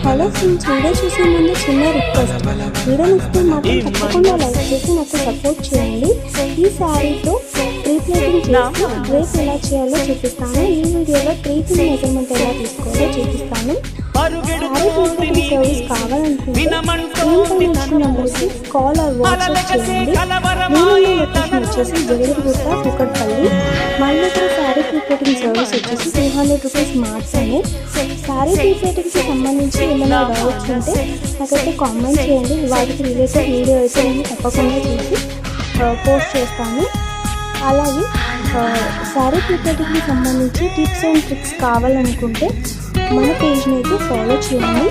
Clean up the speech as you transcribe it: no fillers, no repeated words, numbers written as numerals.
Hello friends, video చూసే ముందు చిన్న రిక్వెస్ట్, వీడియో నచ్చితే మాత్రం తప్పకుండా లైక్ చేసి నాకు సపోర్ట్ చేయండి. ఈ శారీతో ప్రీప్లేటింగ్ చేసి డ్రెస్ ఎలా చేయాలో చూపిస్తాను. ఈ వీడియోలో ప్రీప్లేటింగ్ మెజర్మెంట్ ఎలా తీసుకోవాలో చూపిస్తాను. శారీ ప్రీప్లేటింగ్ సర్వీస్ కావాలనుకుంటే నెంబర్కి కాల్ ఆర్ వాట్సాప్ చేయండి. నేను లొకేషన్ వచ్చేసి జగద్గుట్ట కుకట్పల్లి. మా దగ్గర శారీ ప్రీప్లేటింగ్ సర్వీస్ వచ్చేసి 200 రూపీస్ మాత్రమే. శారీ ప్రీప్లేటింగ్కి సంబంధించి ఏమైనా డౌట్స్ ఉంటే నాకైతే కామెంట్ చేయండి. వాటికి రిలేటెడ్ వీడియో అయితే నేను తప్పకుండా చూసి పోస్ట్ చేస్తాను. అలాగే శారీ ప్రీప్లేటింగ్కి సంబంధించి టిప్స్ అండ్ ట్రిక్స్ కావాలనుకుంటే మన పేజ్ని అయితే ఫాలో చేయండి.